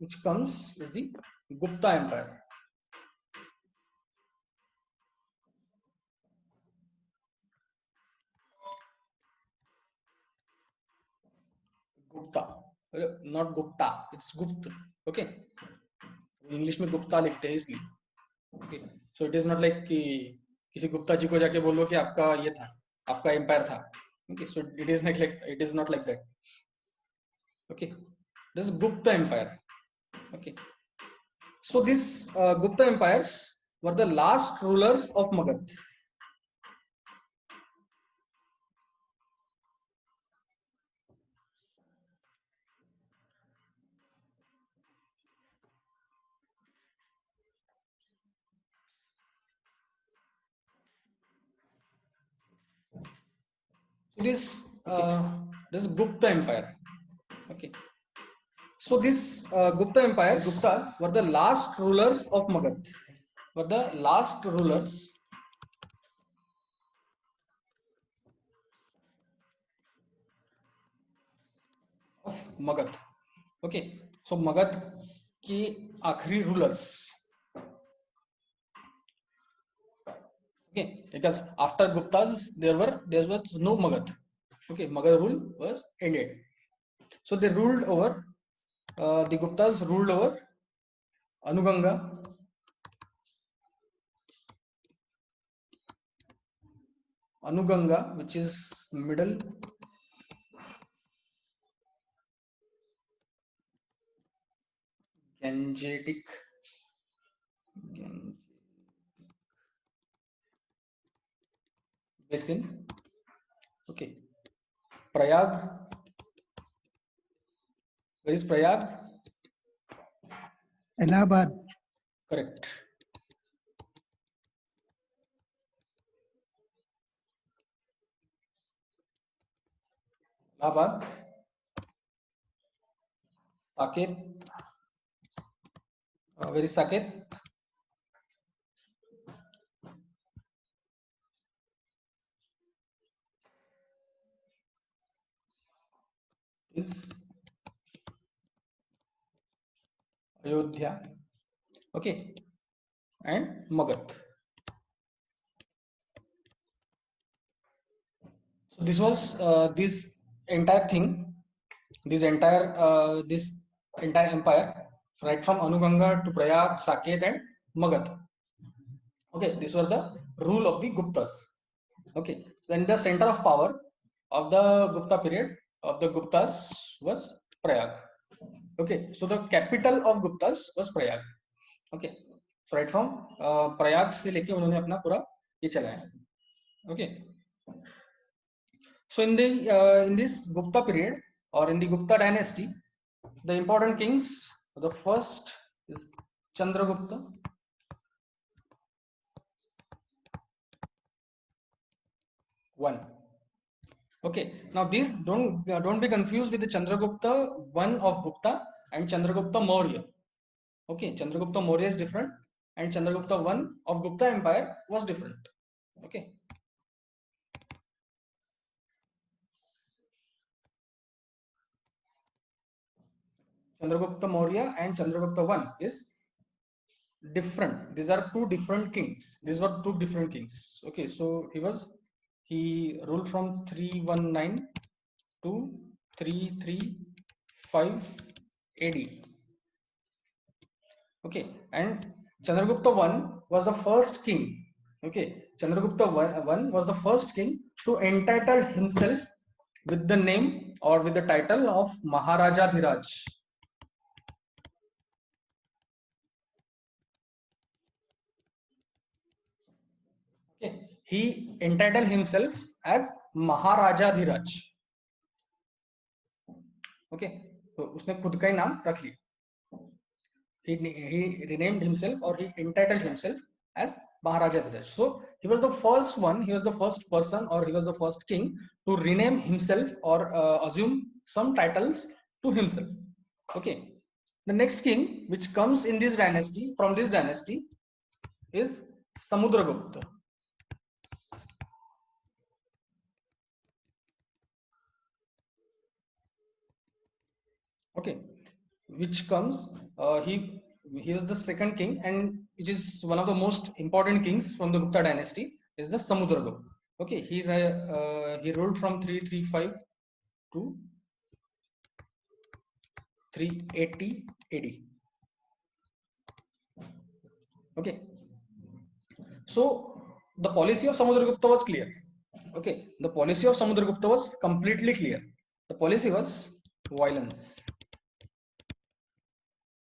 which comes is the Gupta Empire. Gupta, not Gupta, it's Gupta. Okay, English में गुप्ता लिखते हैं इसलिए. Okay, so it is not like कि किसी गुप्ता जी को जाके बोलो कि आपका ये था, आपका एम्पायर था. Okay, so it is not like that. Okay, this is Gupta Empire. Okay, so these Gupta empires were the last rulers of Magad. This is Gupta Empire. Okay, so these Gupta empires, Guptas, were the last rulers of Magad. Were the last rulers of Magad. Okay, so Magad की आखिरी rulers. Okay, because after Guptas there was no Magad. Okay, Magad rule was ended. So they ruled over. The Guptas ruled over Anuganga, which is middle, Gangetic basin. Okay, Prayag. Where is Prayag? Allahabad. Correct. Allahabad. Saket. Where is Saket? Is Ayodhya. Okay, and Magad. So this was this entire thing, this entire empire, right from Anuganga to Prayag, Saket, and Magad. Okay, these were the rule of the Guptas. Okay, then the center of power of the Gupta period of the Guptas was Prayag. Okay, so the capital of Guptas was Prayag. Okay, so right from Prayag से लेके उन्होंने अपना पूरा ये चलाया. Okay, so in this Gupta period or in the Gupta dynasty, the important kings, the first is Chandragupta. One. Okay, now these don't be confused with the Chandragupta one of Gupta and Chandragupta Maurya. Okay, Chandragupta Maurya is different and Chandragupta one of Gupta Empire was different. Okay. Chandragupta Maurya and Chandragupta one is different. These are two different kings. These were two different kings. Okay, so he ruled from 319 to 335 AD. Okay, and Chandragupta one was the first king. Okay, Chandragupta one was the first king to entitle himself with the name or with the title of Maharaja Dhiraj. Okay, he entitled himself as Maharaja Dhiraj. Okay, तो उसने खुद का ही नाम रख लिया. He renamed himself or he entitled himself as Maharaja Dhiraj. So he was the first one, he was the first person or he was the first king to rename himself or assume some titles to himself. Okay, the next king which comes in this dynasty, from this dynasty, is Samudragupta. Okay, which comes, he is the second king, and which is one of the most important kings from the Gupta dynasty, is the Samudragupta. Okay, he ruled from 335 to 380 AD. Okay, so the policy of Samudragupta was clear. Okay, the policy of Samudragupta was completely clear. The policy was violence.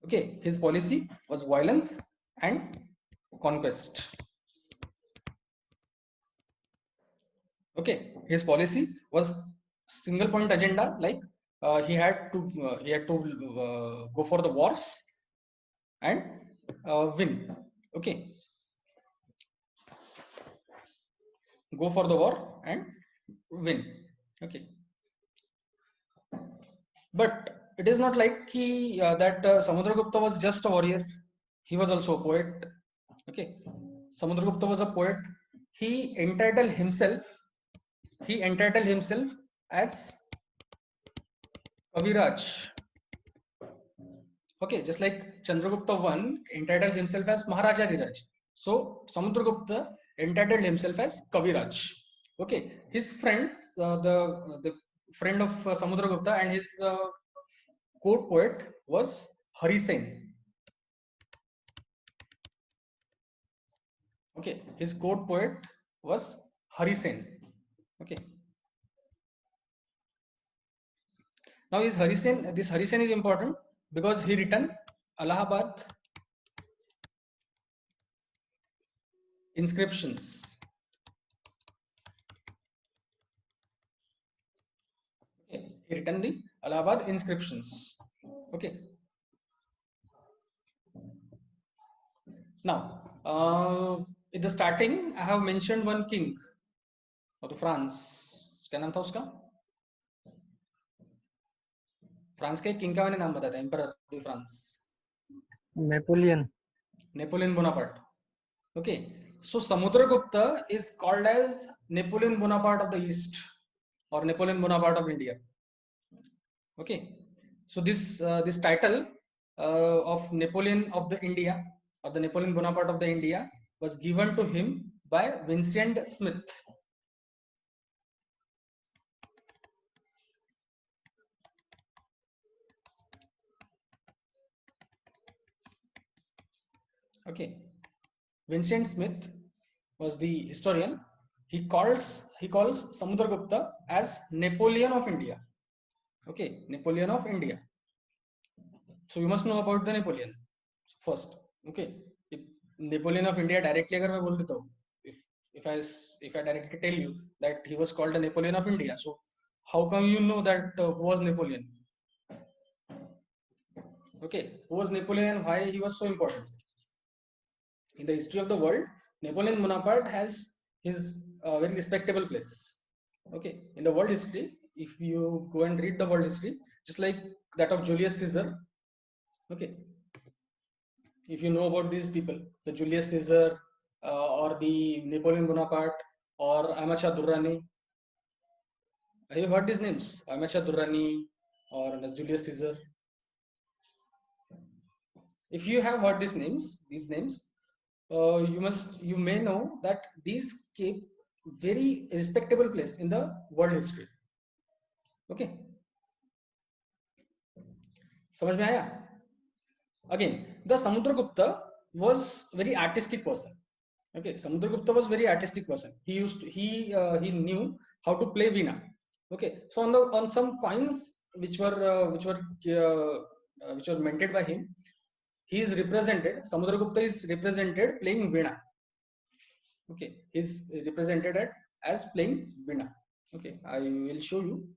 Okay, his policy was violence and conquest. Okay, his policy was single point agenda, like he had to go for the wars and win. Okay, go for the war and win. Okay, but it is not like that Samudragupta was just a warrior. He was also a poet. Okay, Samudragupta was a poet. He entitled himself. He entitled himself as Kaviraj. Okay, just like Chandragupta I entitled himself as Maharaja Dhiraj. So Samudragupta entitled himself as Kaviraj. Okay, his friend, the friend of Samudragupta and his court poet was Harisen. Okay, his court poet was Harisen. Okay. Now this Harisen is important because he written Allahabad inscriptions. Okay, he written the Allahabad inscriptions. Okay. Now, in the starting, I have mentioned one king of the France. क्या नाम था उसका? France के king का मैंने नाम बताया था, emperor of France. Napoleon Bonaparte. Okay, so Samudragupta is called as Napoleon Bonaparte of the East or Napoleon Bonaparte of India. Okay, so this title of Napoleon of the India or the Napoleon Bonaparte of the India was given to him by Vincent Smith. Okay, Vincent Smith was the historian. He calls Samudragupta as Napoleon of India. Okay, Napoleon of India. So you must know about the Napoleon first. Okay, if Napoleon of India directly अगर मैं बोल देता हूँ, if I directly tell you that he was called the Napoleon of India, so how come you know that who was Napoleon? Okay, who was Napoleon and why he was so important? In the history of the world, Napoleon Bonaparte has his very respectable place. Okay, in the world history, if you go and read the world history, just like that of Julius Caesar. Okay, if you know about these people, the Julius Caesar or the Napoleon Bonaparte or Ahmad Shah Durrani, have you heard these names? Ahmad Shah Durrani or Julius Caesar. If you have heard these names, you may know that these keep very respectable place in the world history. Okay, समझ में आया? Again, the Samudragupta was very artistic person. Okay, Samudragupta was very artistic person. He knew how to play veena. Okay, so on some coins which were minted by him, Samudragupta is represented playing veena. Okay, he's represented as playing veena. Okay, I will show you.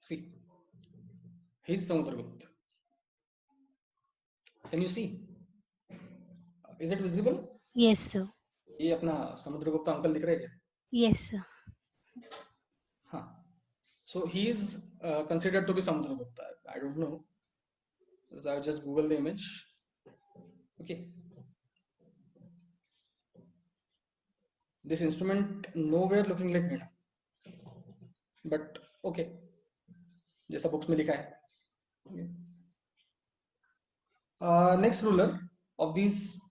See, he's Samudragupta. Can you see? Is it visible? Yes, sir. ये अपना Samudragupta uncle दिख रहे क्या? Yes, sir. हाँ. So he is considered to be Samudragupta. I don't know, so I'll just Google the image. Okay, this instrument nowhere looking like Veena, but okay, जैसा books में लिखा है. Okay. Next ruler of these,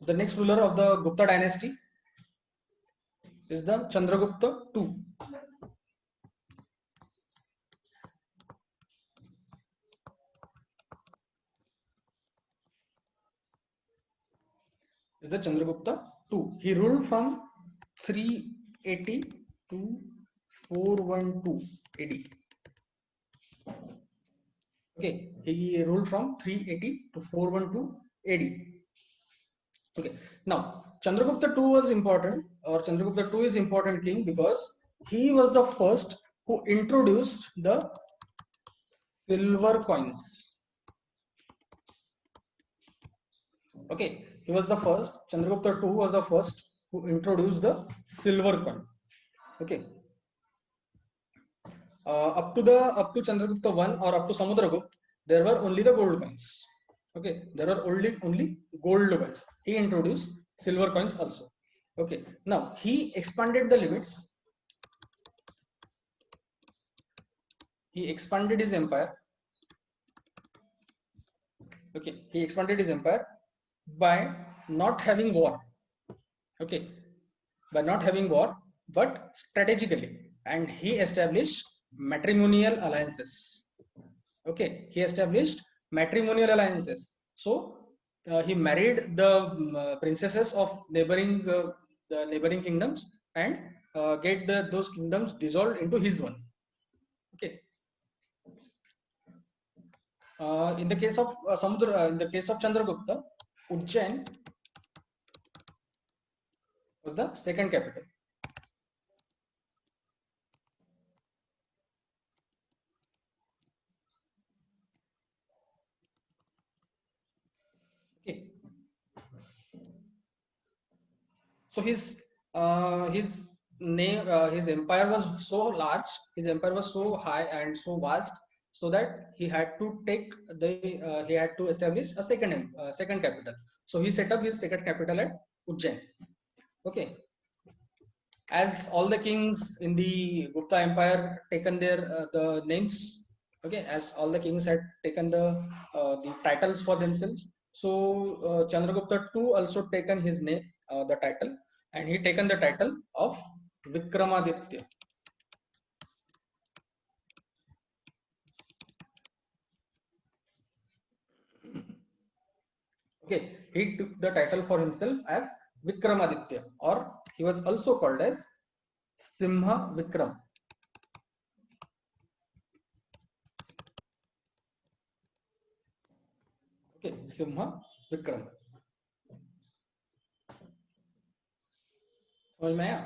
the next ruler of the Gupta dynasty is the Chandragupta II. Is the Chandragupta II. He ruled from 380 to 412 AD. Okay, he ruled from 380 to 412 AD. Okay, now Chandragupta II was important, or Chandragupta II is important king because he was the first who introduced the silver coins. Okay, he was the first. Chandragupta II was the first who introduced the silver coin. Okay, up to Chandragupta I or up to Samudragupta, there were only the gold coins. Okay, there are only gold coins. He introduced silver coins also. Okay, now he expanded the limits. He expanded his empire. Okay, he expanded his empire by not having war. Okay, by not having war, but strategically, and he established matrimonial alliances. Okay, he established matrimonial alliances. So he married the princesses of the neighboring kingdoms, and get those kingdoms dissolved into his one. Okay, in the case of in the case of Chandragupta, Ujjain was the second capital. Okay, so his name, his empire was so large, his empire was so high and so vast, so that he had to he had to establish a second capital. So he set up his second capital at Ujjain. Okay, as all the kings in the Gupta empire taken their the names. Okay, as all the kings had taken the titles for themselves, so Chandragupta II also taken his name, the title, and he taken the title of Vikramaditya. Okay, he took the title for himself as Vikramaditya, or he was also called as Simha Vikram. Okay, Simha Vikram. समझ में आया?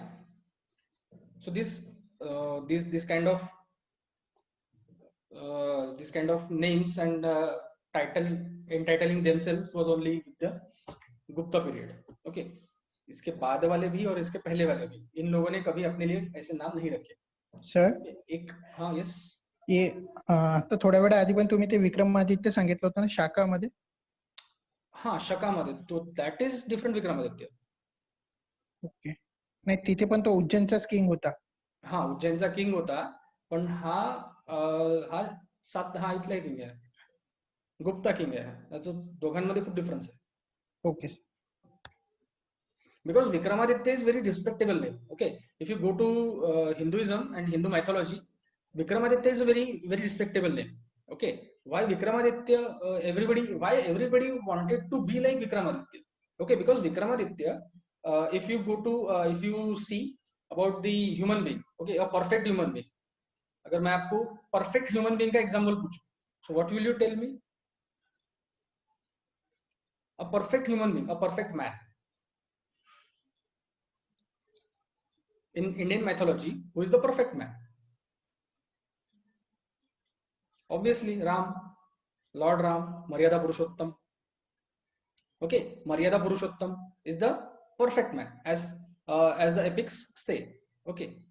So this kind of names and title entitling themselves was only with the Gupta period. Okay, इसके बाद वाले भी और इसके पहले वाले भी, इन लोगों ने कभी अपने लिए ऐसे नाम नहीं रखे. सर एक हाँ यस, ये आता थोड्या वेळा आधी पण तुम्ही ते विक्रमादित्य सांगितलं होतं ना शाखामध्ये. हाँ शकामध्ये, तो that is different Vikramaditya. Okay, नाही तिथे पण तो उज्जैनचाच किंग होता. हा उज्जैनचा किंग होता, पण हा हा इथला किंग आहे, गुप्ता किंग आहे. त्याचं दोघांमध्ये खूप डिफरन्स आहे. Okay, because Vikramaditya is very respectable name. Okay, if you go to Hinduism and Hindu mythology, Vikramaditya is a very respectable name. Okay, why Vikramaditya? Why everybody wanted to be like Vikramaditya? Okay, because Vikramaditya, if you go to if you see about the human being, okay, a perfect human being. अगर मैं आपको perfect human being का example पूछूं, so what will you tell me? A perfect human being, a perfect man. In Indian mythology, who is the perfect man? Obviously Ram, Lord Ram, Maryada Purushottam. Okay, Maryada Purushottam is the perfect man, as the epics say. Okay,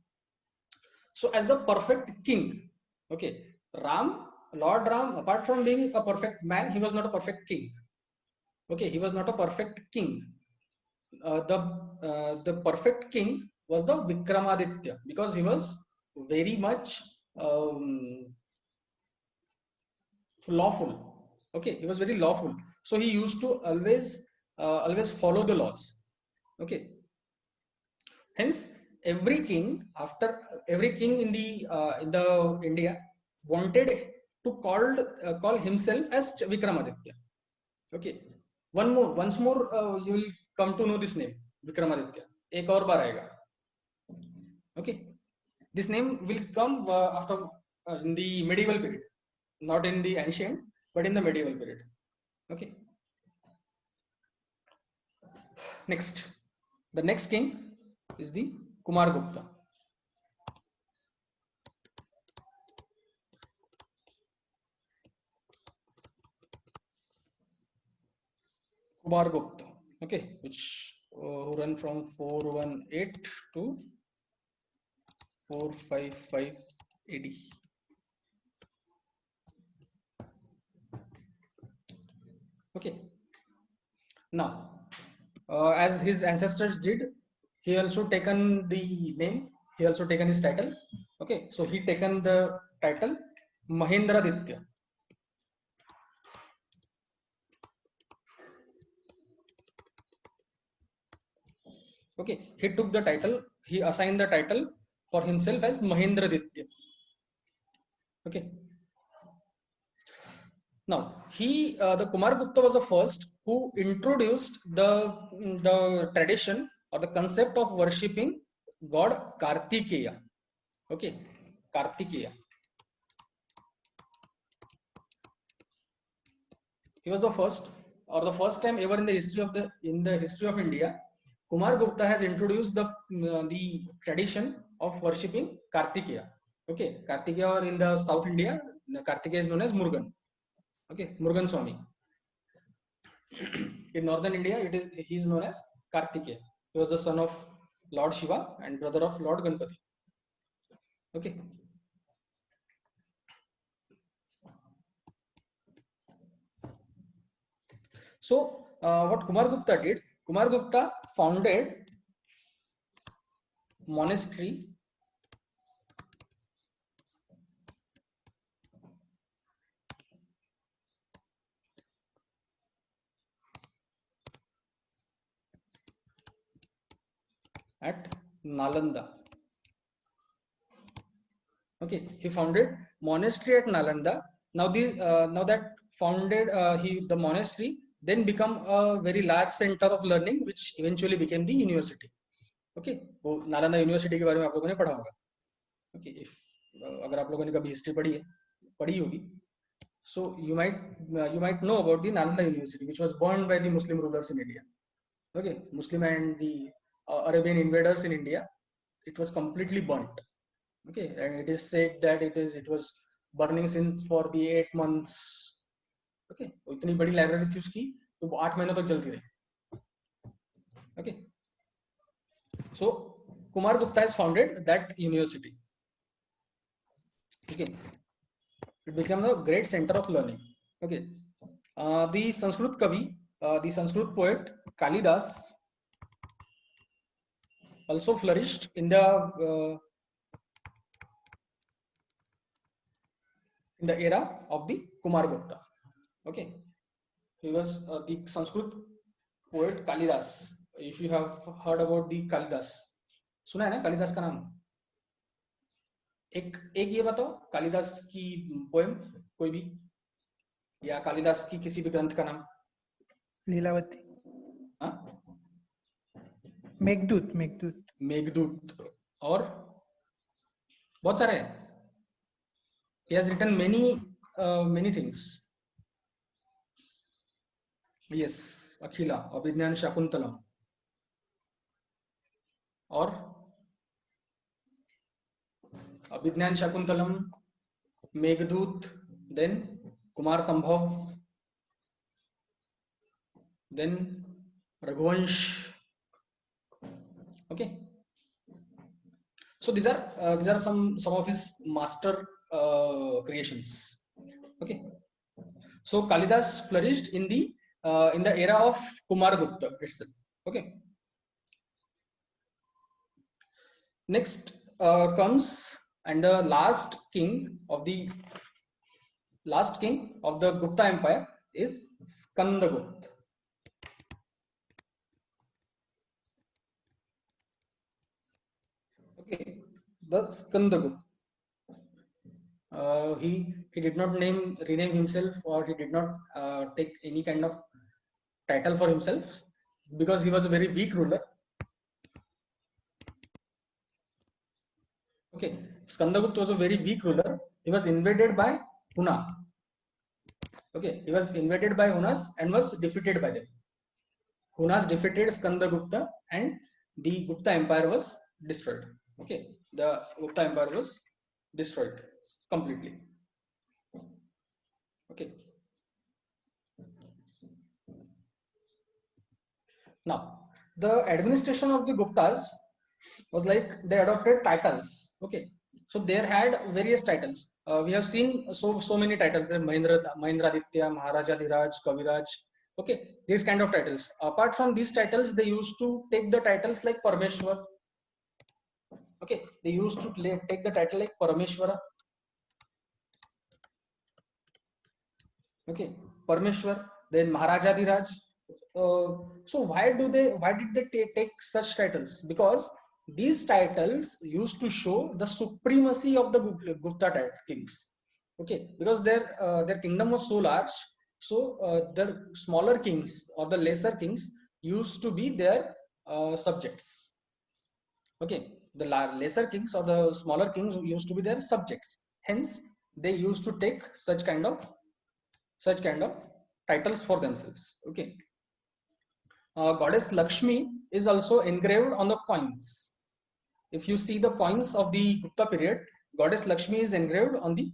So as the perfect king, okay, Lord Ram, apart from being a perfect man, he was not a perfect king. Okay, he was not a perfect king. The perfect king was the Vikramaditya, because he was very much lawful. Okay, he was very lawful. So he used to always follow the laws. Okay. Hence, every king in the India wanted to call himself as Vikramaditya. Okay. Once more, you will come to know this name, Vikramaditya. एक और बार आएगा. Okay. This name will come after in the medieval period, not in the ancient, but in the medieval period. Okay. Next, the next king is the Kumargupta. Kumargupta, okay, which who run from 418 to 455 AD. Okay. Now, as his ancestors did, he also taken the name. He also taken his title. Okay, so he taken the title Mahendraditya. Okay, he took the title. He assigned the title for himself as Mahendraditya. Okay. Now, the Kumargupta was the first who introduced the tradition or the concept of worshipping god Kartikeya. Okay, Kartikeya. He was the first, or the first time ever in the history of India, Kumargupta has introduced the tradition of worshipping Kartikeya. Okay, Kartikeya in the South India, Kartikeya is known as Murugan. Okay, Murugan Swami. In northern India, he is known as Kartikeya. He was the son of Lord Shiva and brother of Lord Ganpati. Okay. So, what Kumargupta did? Kumargupta founded monastery at Nalanda. Okay, he founded monastery at Nalanda. Now that founded the monastery then become a very large center of learning, which eventually became the university. Okay, वो Nalanda university के बारे में आप लोगों ने पढ़ा होगा. Okay, if अगर आप लोगों ने कभी हिस्ट्री पढ़ी होगी, so you might know about the Nalanda University, which was burned by the Muslim rulers in India. Okay, Muslim and the Arabian invaders in India, it was completely burnt. Okay, and it is said that it was burning since for the 8 months. Okay, इतनी बड़ी library थी उसकी, तो वो 8 महीनों तक जलती रही. Okay, so Kumargupta has founded that university. Okay, it became a great center of learning. Okay, the Sanskrit Kavi, the Sanskrit poet Kalidas also flourished in the era of the Kumargupta. Okay, he was the Sanskrit poet Kalidas. If you have heard about the Kalidas, सुना है ना कालिदास का नाम? एक ये बताओ, कालिदास की poem कोई भी, या कालिदास की किसी भी ग्रंथ का नाम. लीलावती. हाँ, मेघदूत. और बहुत सारे हैं. He has written many things. Yes, Akhila, Abhijnan Shakuntalam, और Abhijnan Shakuntalam, Meghdoot, then Kumar Sambhav, then Raghuvansh. Okay. So these are some of his master creations. Okay, so Kalidas flourished in the era of Kumaragupta itself. Okay, next comes and the last king of the Gupta Empire is Skandagupta. Okay, the Skandagupta. He did not rename himself, or he did not take any kind of title for himself, because he was a very weak ruler. Okay, Skandagupta was a very weak ruler. He was invaded by Huna. Okay, he was invaded by Hunas and was defeated by them. Hunas defeated Skandagupta and the Gupta Empire was destroyed. Okay, the Gupta Empire was destroyed completely. Okay. Now, the administration of the Guptas was like they adopted titles. Okay, so they had various titles. We have seen so many titles: Mahindraditya, Maharaja Dhiraj, Kaviraj. Okay, these kind of titles. Apart from these titles, they used to take the titles like Parameshwar. Okay, they used to take the title like Parameshwara. Okay, Parameshwar, then Maharaja Dhiraj. So why did they take such titles? Because these titles used to show the supremacy of the Gupta kings. Okay, because their kingdom was so large, so the smaller kings or the lesser kings used to be their subjects. Okay, the lesser kings or the smaller kings used to be their subjects. Hence, they used to take such kind of titles for themselves. Okay, goddess Lakshmi is also engraved on the coins. If you see the coins of the Gupta period, goddess Lakshmi is engraved on the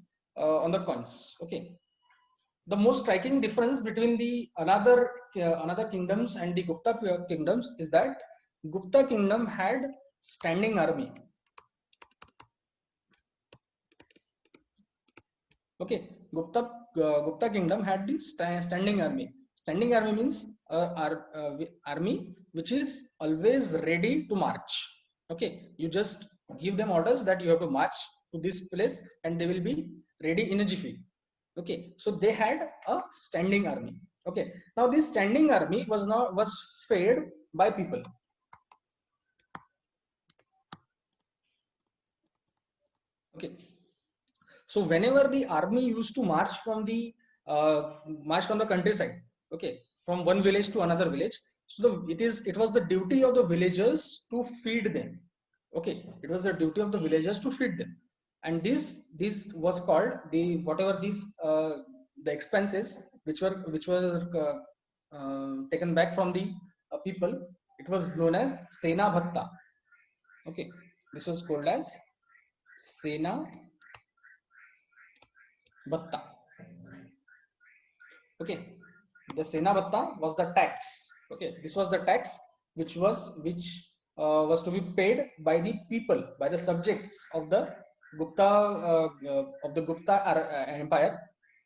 coins. Okay, the most striking difference between the another kingdoms and the Gupta kingdoms is that Gupta kingdom had standing army. Okay, Gupta kingdom had the standing army. Standing army means army which is always ready to march. Okay, you just give them orders that you have to march to this place and they will be ready in a jiffy. Okay, so they had a standing army. Okay, now this standing army was fed by people. Okay, so whenever the army used to march from the countryside, okay, from one village to another village, so it was the duty of the villagers to feed them. Okay, it was the duty of the villagers to feed them, and this was called the expenses which were taken back from the people. It was known as Sena Bhatta. Okay, this was called as Sena Bhatta. Okay, the Sena Bhatta was the tax. Okay, this was the tax which was to be paid by the people, by the subjects of the Gupta Empire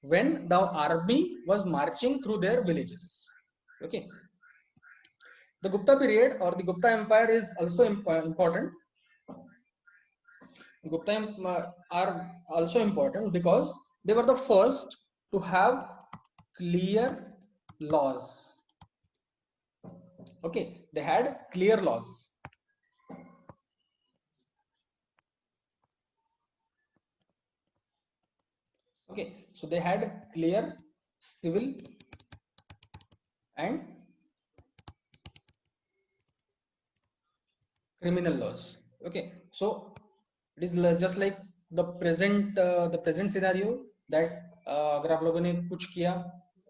when the army was marching through their villages. Okay, the Gupta period or the Gupta Empire is also important. Gupta are also important because they were the first to have clear laws. Okay, they had clear laws. Okay, so they had clear civil and criminal laws. Okay, so it is just like the present scenario that अगर आप लोगों ने कुछ किया,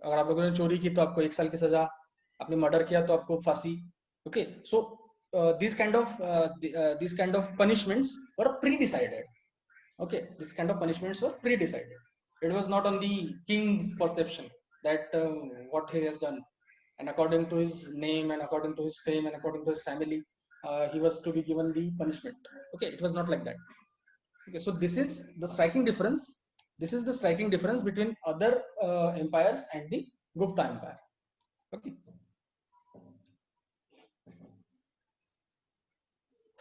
अगर आप लोगों ने चोरी की तो आपको 1 साल की सजा, आपने मर्डर किया तो आपको फांसी. Okay, so these kind of punishments were pre-decided. Okay, this kind of punishments were pre-decided. It was not on the king's perception that what he has done, and according to his name and according to his fame and according to his family, he was to be given the punishment. Okay, it was not like that. Okay, so this is the striking difference. This is the striking difference between other empires and the Gupta Empire. Okay,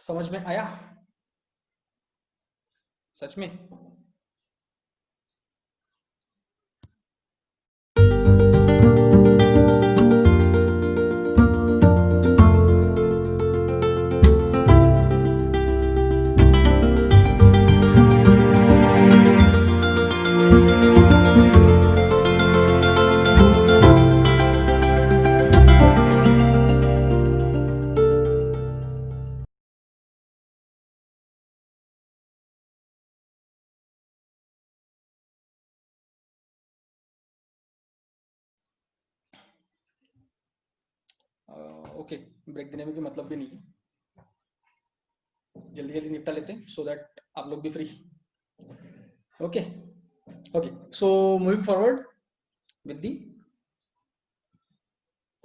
समझ में आया सच में? Okay, break देने में भी मतलब भी नहीं है, जल्दी जल्दी निपटा लेते हैं सो दैट आप लोग भी free. Okay okay, so moving forward with the